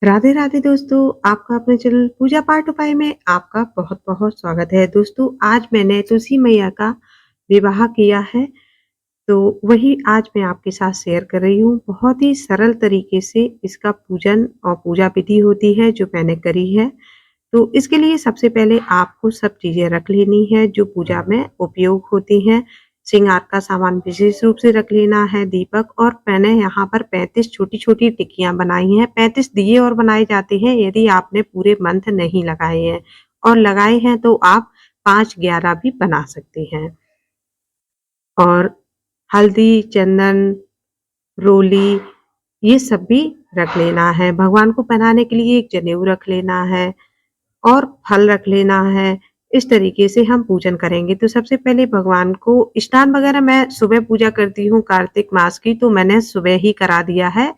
राधे राधे दोस्तों, आपका अपने चैनल पूजा पाठ उपाय में आपका बहुत बहुत स्वागत है। दोस्तों, आज मैंने तुलसी मैया का विवाह किया है, तो वही आज मैं आपके साथ शेयर कर रही हूँ। बहुत ही सरल तरीके से इसका पूजन और पूजा विधि होती है जो मैंने करी है। तो इसके लिए सबसे पहले आपको सब चीज़ें रख लेनी है जो पूजा में उपयोग होती हैं। श्रृंगार का सामान विशेष रूप से रख लेना है, दीपक, और मैंने यहाँ पर 35 छोटी-छोटी टिक्कियाँ बनाई हैं। 35 दिए और बनाए जाते हैं यदि आपने पूरे मंथ नहीं लगाए हैं, और लगाए हैं तो आप 5-11 भी बना सकते हैं। और हल्दी, चंदन, रोली, ये सब भी रख लेना है। भगवान को पहनाने के लिए एक जनेऊ रख लेना है और फल रख लेना है। इस तरीके से हम पूजन करेंगे। तो सबसे पहले भगवान को स्नान वगैरह मैं सुबह पूजा करती हूँ कार्तिक मास की, तो मैंने सुबह ही करा दिया है।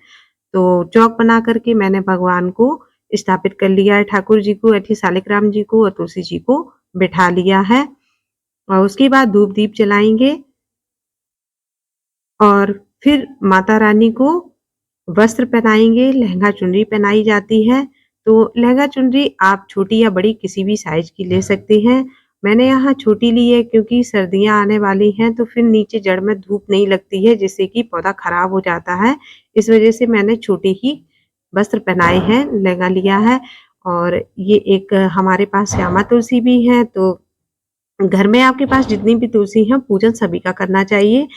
तो चौक बना कर के मैंने भगवान को स्थापित कर लिया है। ठाकुर जी को, ऐठी शालिग्राम जी को और तुलसी जी को बिठा लिया है। और उसके बाद धूप दीप जलाएँगे और फिर माता रानी को वस्त्र पहनाएँगे, लहंगा चुनरी पहनाई जाती है। तो लहंगा चुनरी आप छोटी या बड़ी किसी भी साइज़ की ले सकते हैं। मैंने यहाँ छोटी ली है क्योंकि सर्दियाँ आने वाली हैं, तो फिर नीचे जड़ में धूप नहीं लगती है जिससे कि पौधा खराब हो जाता है। इस वज़ह से मैंने छोटे ही वस्त्र पहनाए हैं, लहंगा लिया है। और ये एक हमारे पास श्यामा तुलसी भी है, तो घर में आपके पास जितनी भी तुलसी हैं, पूजन सभी का करना चाहिए।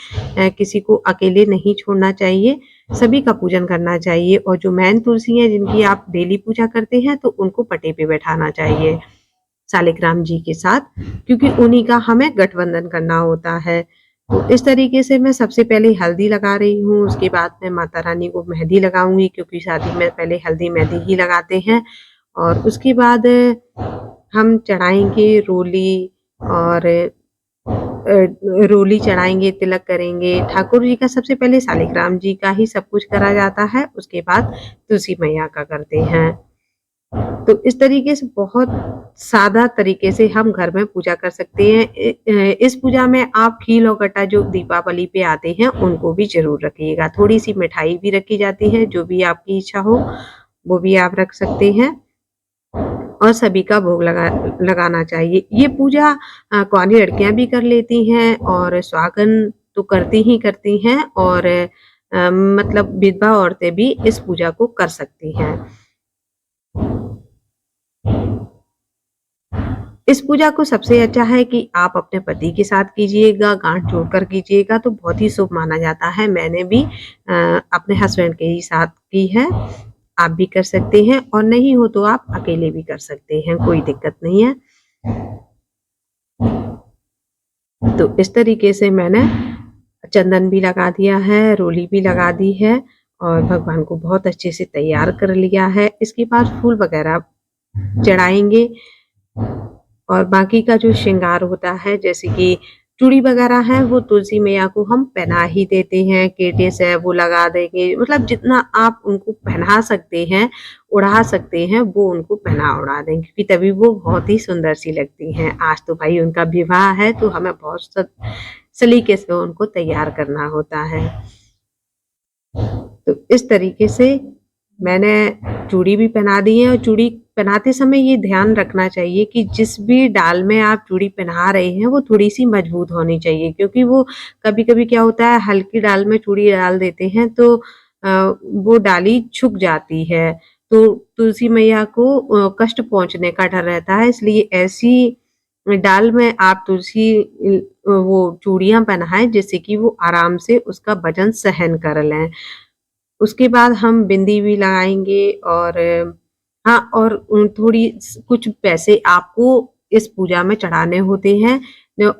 किसी को अकेले नहीं छोड़ना चाहिए, सभी का पूजन करना चाहिए। और जो मेन तुलसी हैं जिनकी आप डेली पूजा करते हैं, तो उनको पटे पे बैठाना चाहिए शालिग्राम जी के साथ, क्योंकि उन्हीं का हमें गठबंधन करना होता है। तो इस तरीके से मैं सबसे पहले हल्दी लगा रही हूँ, उसके बाद मैं माता रानी को मेहंदी लगाऊँगी, क्योंकि शादी में पहले हल्दी मेहंदी ही लगाते हैं। और उसके बाद हम चढ़ाएँगे रोली, और रोली चढ़ाएँगे, तिलक करेंगे। ठाकुर जी का सबसे पहले शालिग्राम जी का ही सब कुछ करा जाता है, उसके बाद तुलसी मैया का करते हैं। तो इस तरीके से बहुत सादा तरीके से हम घर में पूजा कर सकते हैं। इस पूजा में आप खील और गट्टा जो दीपावली पे आते हैं, उनको भी ज़रूर रखिएगा। थोड़ी-सी मिठाई भी रखी जाती है, जो भी आपकी इच्छा हो, वो भी आप रख सकते हैं। और सभी का भोग लगाना चाहिए। ये पूजा कुँवारी लड़कियाँ भी कर लेती हैं और सुहागन तो करती हैं, और मतलब विधवा औरतें भी इस पूजा को कर सकती हैं। इस पूजा को सबसे अच्छा है कि आप अपने पति के साथ कीजिएगा, गाँठ जोड़कर कीजिएगा, तो बहुत ही शुभ माना जाता है। मैंने भी अपने हस्बैंड के ही साथ की है। आप भी कर सकते हैं, और नहीं हो तो आप अकेले भी कर सकते हैं, कोई दिक्कत नहीं है। तो इस तरीके से मैंने चंदन भी लगा दिया है, रोली भी लगा दी है, और भगवान को बहुत अच्छे से तैयार कर लिया है। इसके बाद फूल वगैरह चढ़ाएँगे, और बाकी का जो श्रृंगार होता है, जैसे कि चूड़ी वगैरह है, वो तुलसी मैया को हम पहना ही देते हैं। केटेस है वो लगा देंगे, मतलब जितना आप उनको पहना सकते हैं, ओढ़ा सकते हैं, वो उनको पहना ओढ़ा दें, क्योंकि तभी वो बहुत ही सुंदर सी लगती हैं। आज तो भाई उनका विवाह है, तो हमें बहुत सलीके से उनको तैयार करना होता है। तो इस तरीके से मैंने चूड़ी भी पहना दी है, और चूड़ी पहनाते समय ये ध्यान रखना चाहिए कि जिस भी डाल में आप चूड़ी पहना रहे हैं, वो थोड़ी-सी मजबूत होनी चाहिए, क्योंकि वो कभी-कभी क्या होता है, हल्की डाल में चूड़ी डाल देते हैं, तो वो डाली झुक जाती है, तो तुलसी मैया को कष्ट पहुँचने का डर रहता है। इसलिए ऐसी डाल में आप वो चूड़ियाँ पहनाएँ जिससे कि वो आराम से उसका वज़न सहन कर लें। उसके बाद हम बिंदी भी लगाएँगे, और हाँ, और थोड़ी कुछ पैसे आपको इस पूजा में चढ़ाने होते हैं।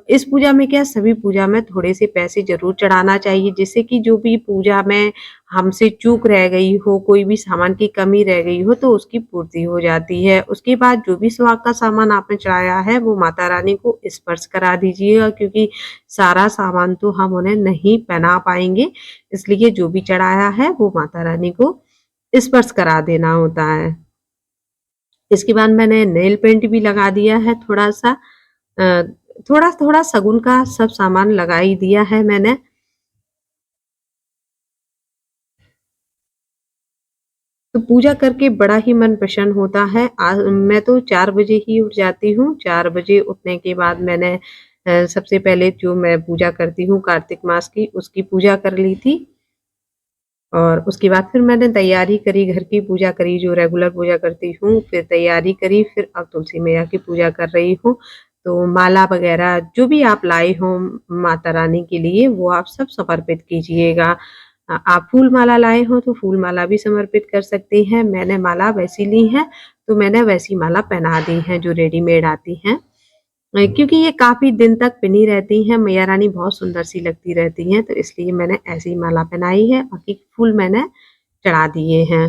इस पूजा में क्या, सभी पूजा में थोड़े से पैसे ज़रूर चढ़ाना चाहिए, जिससे कि जो भी पूजा में हमसे चूक रह गई हो, कोई भी सामान की कमी रह गई हो, तो उसकी पूर्ति हो जाती है। उसके बाद जो भी सुहाग का सामान आपने चढ़ाया है, वो माता रानी को स्पर्श करा दीजिएगा, क्योंकि सारा सामान तो हम उन्हें नहीं पहना पाएँगे। इसलिए जो भी चढ़ाया है, वो माता रानी को स्पर्श करा देना होता है। इसके बाद मैंने नेल पेंट भी लगा दिया है थोड़ा-सा, अ, थोड़ा-थोड़ा शगुन का सब सामान लगा ही दिया है मैंने। तो पूजा करके बड़ा ही मन प्रसन्न होता है। मैं तो 4 बजे ही उठ जाती हूँ। 4 बजे उठने के बाद मैंने सबसे पहले जो मैं पूजा करती हूँ कार्तिक मास की, उसकी पूजा कर ली थी। और उसके बाद फिर मैंने तैयारी करी, घर की पूजा करी, जो रेगुलर पूजा करती हूँ, फिर तैयारी करी, फिर अब तुलसी मैया की पूजा कर रही हूँ। तो माला वगैरह जो भी आप लाए हो माता रानी के लिए, वो आप सब समर्पित कीजिएगा। आप फूल माला लाए हो तो फूल माला भी समर्पित कर सकती हैं। मैंने माला वैसी ली है, तो मैंने वैसी माला पहना दी है जो रेडीमेड आती हैं। क्योंकि ये काफ़ी दिन तक पिनी रहती हैं, मैया रानी बहुत सुंदर सी लगती रहती हैं, तो इसलिए मैंने ऐसी माला पहनाई है, बाकी फूल मैंने चढ़ा दिए हैं।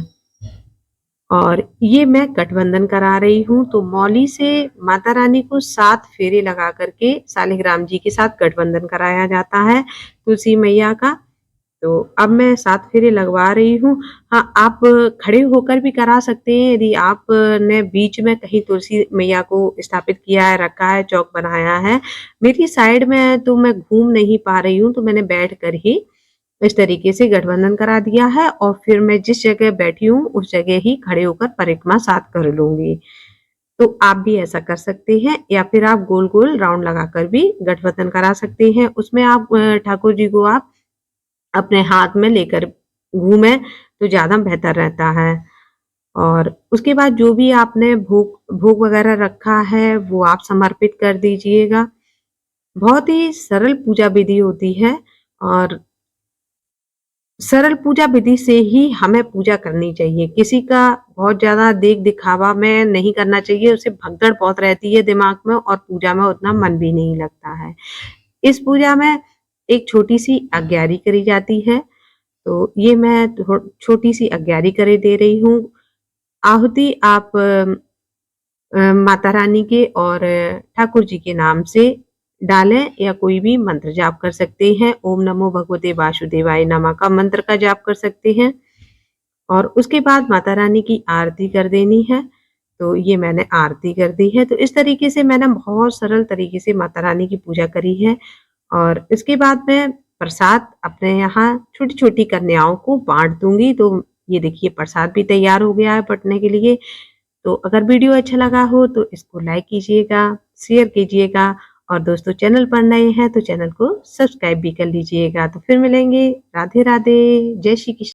और ये मैं गठबंधन करा रही हूँ, तो मौली से माता रानी को 7 फेरे लगा कर के सालिग्राम जी के साथ गठबंधन कराया जाता है तुलसी मैया का। तो अब मैं 7 फेरे लगवा रही हूँ। हाँ, आप खड़े होकर भी करा सकते हैं यदि आपने बीच में कहीं तुलसी मैया को स्थापित किया है, रखा है, चौक बनाया है। मेरी साइड में तो मैं घूम नहीं पा रही हूँ, तो मैंने बैठकर ही इस तरीके से गठबंधन करा दिया है और फिर मैं जिस जगह बैठी हूँ, उस जगह ही खड़े होकर परिक्रमा 7 कर लूँगी। तो आप भी ऐसा कर सकते हैं या फिर आप गोल-गोल राउंड लगाकर भी गठबंधन करा सकते हैं। उसमें आप ठाकुर जी को आप अपने हाथ में लेकर घूमें तो ज़्यादा बेहतर रहता है। और उसके बाद जो भी आपने भोग भोग वगैरह रखा है, वो आप समर्पित कर दीजिएगा। बहुत ही सरल पूजा विधि होती है और सरल पूजा विधि से ही हमें पूजा करनी चाहिए। किसी का बहुत ज़्यादा देख-दिखावा में नहीं करना चाहिए, उससे भगदड़ बहुत रहती है दिमाग में और पूजा में उतना मन भी नहीं लगता है। इस पूजा में एक छोटी-सी अग्यारी करी जाती है, तो ये मैं छोटी-सी अग्यारी करे दे रही हूँ। आहुति आप माता रानी के और ठाकुर जी के नाम से डालें या कोई भी मंत्र जाप कर सकते हैं। ओम नमो भगवते वासुदेवाय नमः का मंत्र का जाप कर सकते हैं और उसके बाद माता रानी की आरती कर देनी है। तो ये मैंने आरती कर दी है। तो इस तरीके से मैंने बहुत सरल तरीके से माता रानी की पूजा करी है और इसके बाद मैं प्रसाद अपने यहाँ छोटी-छोटी कन्याओं को बाँट दूँगी। तो ये देखिए प्रसाद भी तैयार हो गया है बँटने के लिए। तो अगर वीडियो अच्छा लगा हो तो इसको लाइक कीजिएगा, शेयर कीजिएगा और दोस्तों चैनल पर नए हैं तो चैनल को सब्सक्राइब भी कर लीजिएगा। तो फिर मिलेंगे। राधे राधे, जय श्री कृष्ण।